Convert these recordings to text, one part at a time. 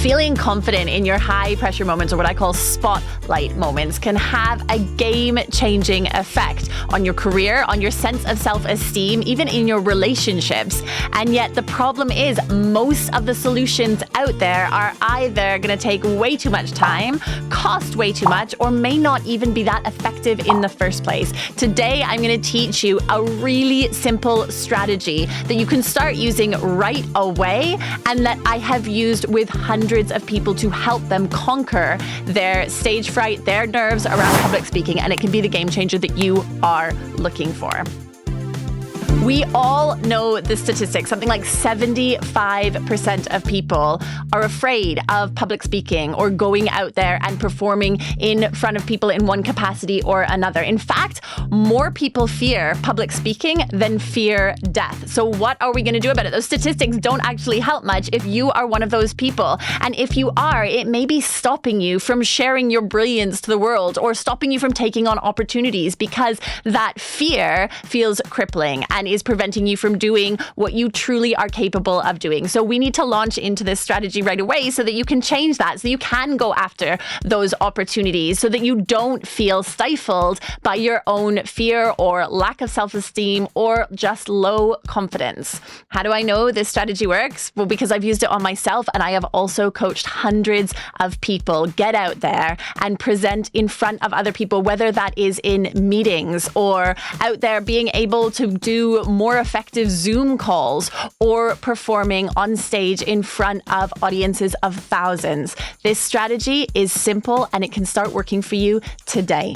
Feeling confident in your high pressure moments, or what I call spotlight moments, can have a game-changing effect on your career, on your sense of self-esteem, even in your relationships. And yet the problem is most of the solutions out there are either going to take way too much time, cost way too much, or may not even be that effective in the first place. Today, I'm going to teach you a really simple strategy that you can start using right away and that I have used with hundreds of people to help them conquer their stage fright, their nerves around public speaking, and it can be the game changer that you are looking for. We all know the statistics. Something like 75% of people are afraid of public speaking or going out there and performing in front of people in one capacity or another. In fact, more people fear public speaking than fear death. So what are we going to do about it? Those statistics don't actually help much if you are one of those people. And if you are, it may be stopping you from sharing your brilliance to the world or stopping you from taking on opportunities because that fear feels crippling and is preventing you from doing what you truly are capable of doing. So we need to launch into this strategy right away so that you can change that, so you can go after those opportunities, so that you don't feel stifled by your own fear or lack of self-esteem or just low confidence. How do I know this strategy works? Well, because I've used it on myself, and I have also coached hundreds of people get out there and present in front of other people, whether that is in meetings or out there being able to do more effective Zoom calls or performing on stage in front of audiences of thousands. This strategy is simple and it can start working for you today.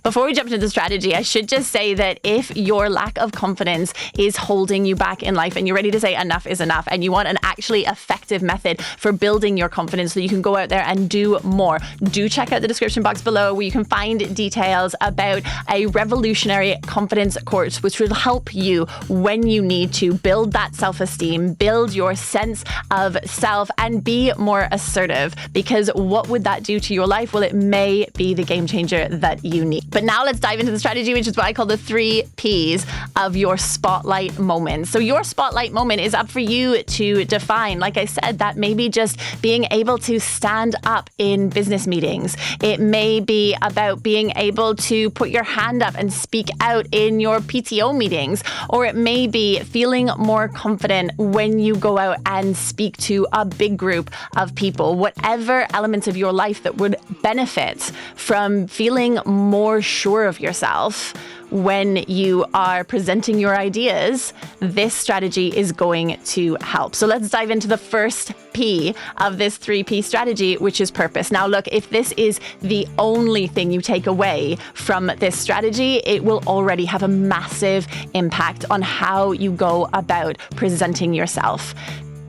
Before we jump into the strategy, I should just say that if your lack of confidence is holding you back in life and you're ready to say enough is enough and you want an actually effective method for building your confidence so you can go out there and do more, do check out the description box below where you can find details about a revolutionary confidence course which will help you when you need to build that self-esteem, build your sense of self, and be more assertive. Because what would that do to your life? Well, it may be the game changer that you need. But now let's dive into the strategy, which is what I call the 3 Ps of your spotlight moment. So your spotlight moment is up for you to define. Like I said, that may be just being able to stand up in business meetings. It may be about being able to put your hand up and speak out in your PTO meetings, or it may be feeling more confident when you go out and speak to a big group of people. Whatever elements of your life that would benefit from feeling more sure of yourself when you are presenting your ideas, this strategy is going to help. So let's dive into the first P of this 3P strategy, which is purpose. Now, look, if this is the only thing you take away from this strategy, it will already have a massive impact on how you go about presenting yourself.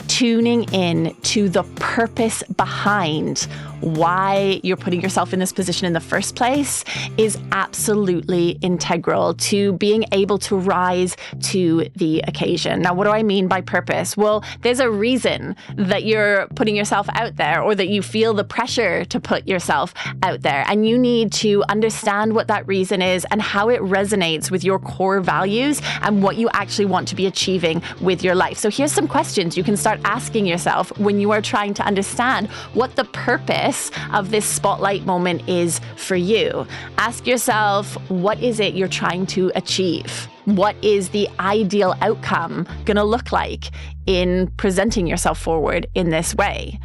Tuning in to the purpose behind why you're putting yourself in this position in the first place is absolutely integral to being able to rise to the occasion. Now, what do I mean by purpose? Well, there's a reason that you're putting yourself out there, or that you feel the pressure to put yourself out there. And you need to understand what that reason is and how it resonates with your core values and what you actually want to be achieving with your life. So here's some questions you can start asking yourself when you are trying to understand what the purpose of this spotlight moment is for you. Ask yourself, what is it you're trying to achieve? What is the ideal outcome going to look like in presenting yourself forward in this way?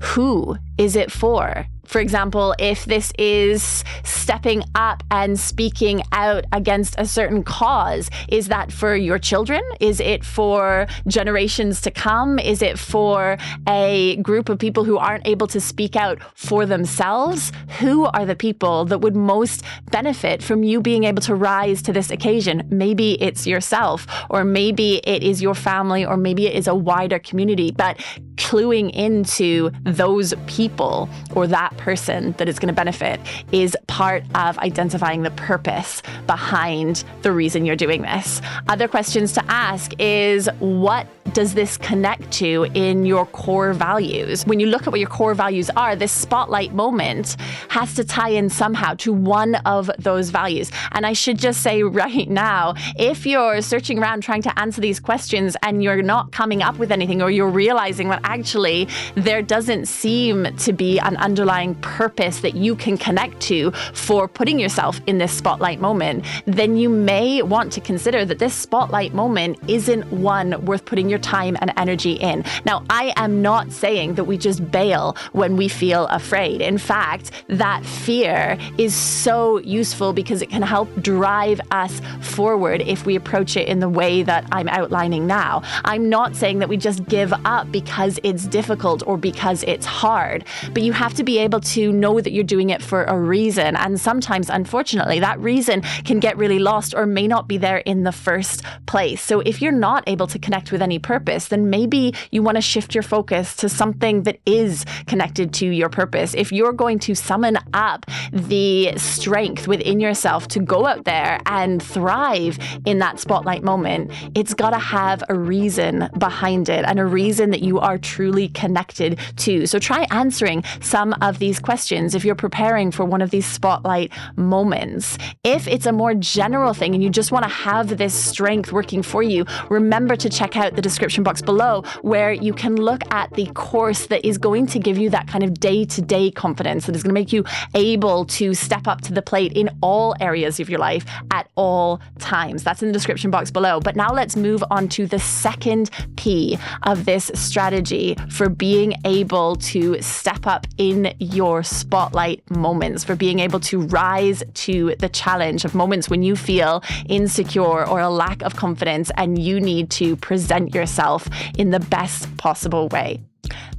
Who is it for? For example, if this is stepping up and speaking out against a certain cause, is that for your children? Is it for generations to come? Is it for a group of people who aren't able to speak out for themselves? Who are the people that would most benefit from you being able to rise to this occasion? Maybe it's yourself, or maybe it is your family, or maybe it is a wider community. But cluing into those people people or that person that is going to benefit is part of identifying the purpose behind the reason you're doing this. Other questions to ask is, what does this connect to in your core values? When you look at what your core values are, this spotlight moment has to tie in somehow to one of those values. And I should just say right now, if you're searching around trying to answer these questions and you're not coming up with anything, or you're realizing that actually there doesn't seem to be an underlying purpose that you can connect to for putting yourself in this spotlight moment, then you may want to consider that this spotlight moment isn't one worth putting your time and energy in. Now, I am not saying that we just bail when we feel afraid. In fact, that fear is so useful because it can help drive us forward if we approach it in the way that I'm outlining now. I'm not saying that we just give up because it's difficult or because it's hard, but you have to be able to know that you're doing it for a reason. And sometimes, unfortunately, that reason can get really lost or may not be there in the first place. So if you're not able to connect with any purpose, then maybe you want to shift your focus to something that is connected to your purpose. If you're going to summon up the strength within yourself to go out there and thrive in that spotlight moment, it's got to have a reason behind it and a reason that you are truly connected to. So try answering some of these questions if you're preparing for one of these spotlight moments. If it's a more general thing and you just want to have this strength working for you, remember to check out the description box below where you can look at the course that is going to give you that kind of day-to-day confidence that is going to make you able to step up to the plate in all areas of your life at all times. That's in the description box below. But now let's move on to the second P of this strategy for being able to step up in your spotlight moments, for being able to rise to the challenge of moments when you feel insecure or a lack of confidence and you need to present yourself in the best possible way.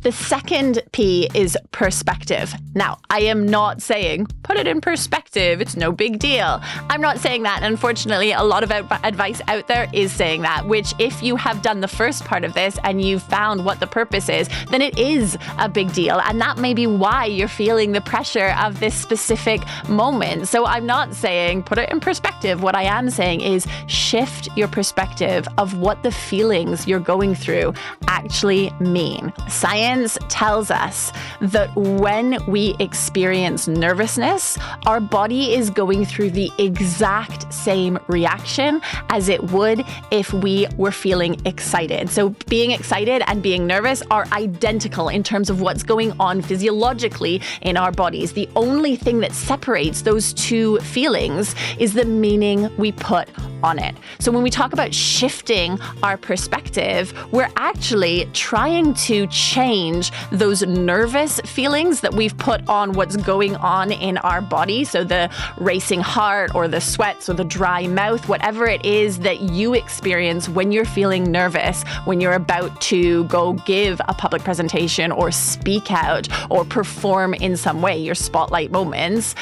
The second P is perspective. Now, I am not saying put it in perspective, it's no big deal. I'm not saying that. And unfortunately, a lot of advice out there is saying that, which if you have done the first part of this and you've found what the purpose is, then it is a big deal. And that may be why you're feeling the pressure of this specific moment. So I'm not saying put it in perspective. What I am saying is shift your perspective of what the feelings you're going through actually mean. Science tells us that when we experience nervousness, our body is going through the exact same reaction as it would if we were feeling excited. So being excited and being nervous are identical in terms of what's going on physiologically in our bodies. The only thing that separates those two feelings is the meaning we put on it. So when we talk about shifting our perspective, we're actually trying to change those nervous feelings that we've put on what's going on in our body. So the racing heart or the sweats or the dry mouth, whatever it is that you experience when you're feeling nervous, when you're about to go give a public presentation or speak out or perform in some way, your spotlight moments,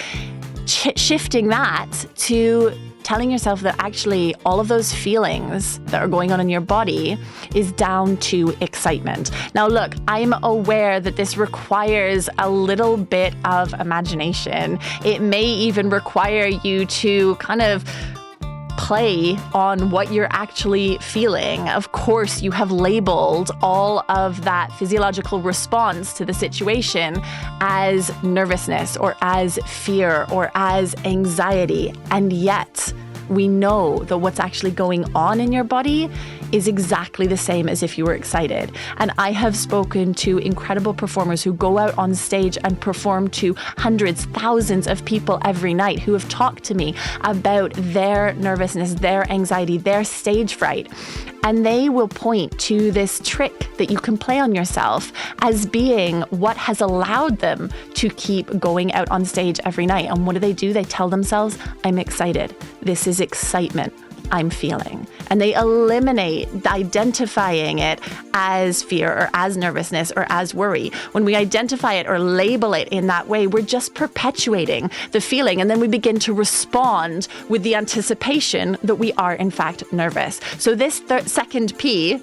shifting that to telling yourself that actually all of those feelings that are going on in your body is down to excitement. Now, look, I'm aware that this requires a little bit of imagination. It may even require you to kind of play on what you're actually feeling. Of course, you have labeled all of that physiological response to the situation as nervousness or as fear or as anxiety. And yet, we know that what's actually going on in your body is exactly the same as if you were excited. And I have spoken to incredible performers who go out on stage and perform to hundreds, thousands of people every night who have talked to me about their nervousness, their anxiety, their stage fright. And they will point to this trick that you can play on yourself as being what has allowed them to keep going out on stage every night. And what do? They tell themselves, I'm excited. This is excitement. I'm feeling. And they eliminate identifying it as fear or as nervousness or as worry. When we identify it or label it in that way, we're just perpetuating the feeling. And then we begin to respond with the anticipation that we are in fact nervous. So this second P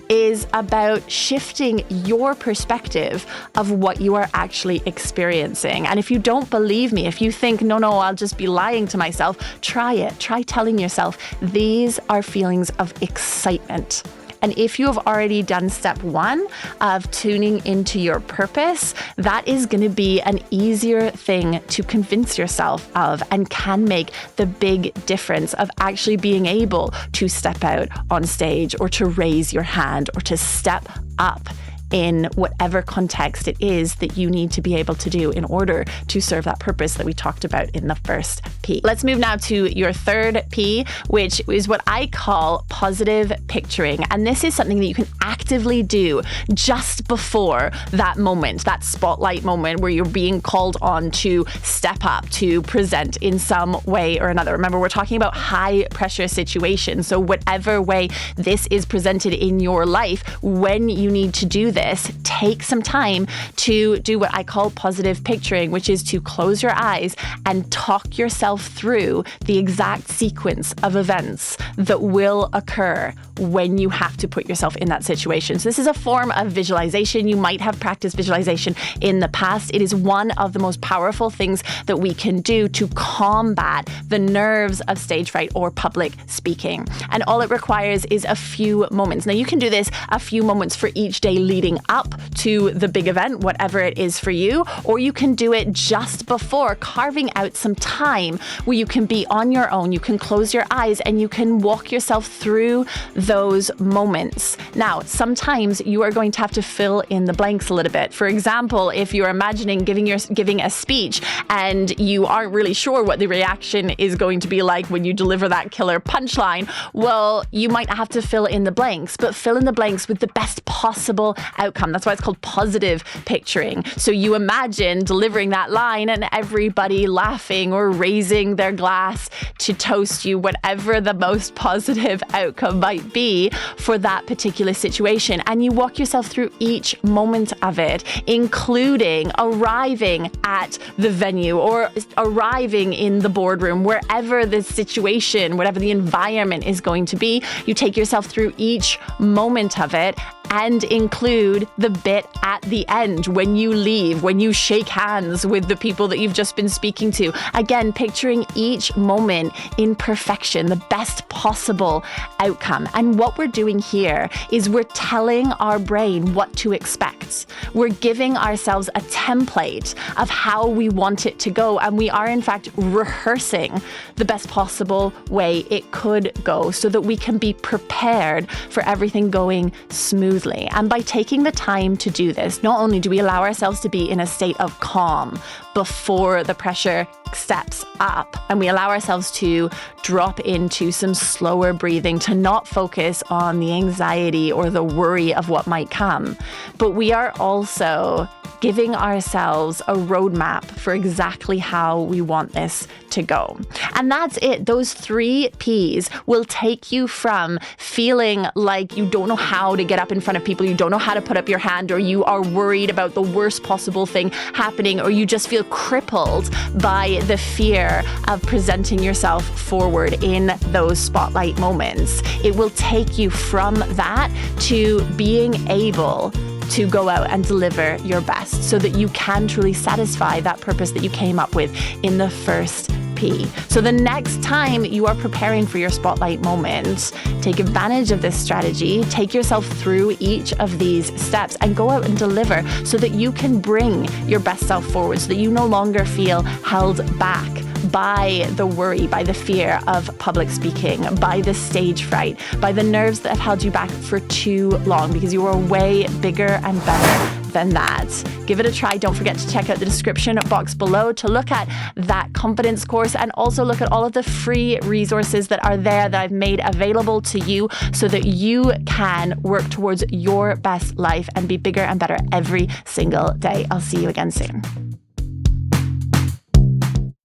is about shifting your perspective of what you are actually experiencing. And if you don't believe me, if you think, no, I'll just be lying to myself, try it. Try telling yourself, these are feelings of excitement. And if you have already done step 1 of tuning into your purpose, that is going to be an easier thing to convince yourself of and can make the big difference of actually being able to step out on stage or to raise your hand or to step up in whatever context it is that you need to be able to do in order to serve that purpose that we talked about in the first P. Let's move now to your third P, which is what I call positive picturing. And this is something that you can actively do just before that moment, that spotlight moment where you're being called on to step up, to present in some way or another. Remember, we're talking about high pressure situations. So whatever way this is presented in your life, when you need to do this, take some time to do what I call positive picturing, which is to close your eyes and talk yourself through the exact sequence of events that will occur when you have to put yourself in that situation. So this is a form of visualization. You might have practiced visualization in the past. It is one of the most powerful things that we can do to combat the nerves of stage fright or public speaking. And all it requires is a few moments. Now you can do this a few moments for each day leading up to the big event, whatever it is for you, or you can do it just before, carving out some time where you can be on your own, you can close your eyes and you can walk yourself through those moments. Now, sometimes you are going to have to fill in the blanks a little bit. For example, if you're imagining giving a speech and you aren't really sure what the reaction is going to be like when you deliver that killer punchline, well, you might have to fill in the blanks, but fill in the blanks with the best possible outcome. That's why it's called positive picturing. So you imagine delivering that line and everybody laughing or raising their glass to toast you, whatever the most positive outcome might be for that particular situation. And you walk yourself through each moment of it, including arriving at the venue or arriving in the boardroom, wherever the situation, whatever the environment is going to be. You take yourself through each moment of it and include the bit at the end when you leave, when you shake hands with the people that you've just been speaking to. Again, picturing each moment in perfection, the best possible outcome. And what we're doing here is we're telling our brain what to expect. We're giving ourselves a template of how we want it to go. And we are in fact rehearsing the best possible way it could go so that we can be prepared for everything going smoothly. And by taking the time to do this, not only do we allow ourselves to be in a state of calm before the pressure steps up, and we allow ourselves to drop into some slower breathing, to not focus on the anxiety or the worry of what might come, but we are also giving ourselves a roadmap for exactly how we want this to go. And that's it. Those 3 Ps will take you from feeling like you don't know how to get up in front of people, you don't know how to put up your hand, or you are worried about the worst possible thing happening, or you just feel crippled by the fear of presenting yourself forward in those spotlight moments. It will take you from that to being able to go out and deliver your best so that you can truly satisfy that purpose that you came up with in the first P. So the next time you are preparing for your spotlight moment, take advantage of this strategy, take yourself through each of these steps and go out and deliver so that you can bring your best self forward, so that you no longer feel held back by the worry, by the fear of public speaking, by the stage fright, by the nerves that have held you back for too long, because you are way bigger and better than that. Give it a try. Don't forget to check out the description box below to look at that confidence course and also look at all of the free resources that are there that I've made available to you so that you can work towards your best life and be bigger and better every single day. I'll see you again soon.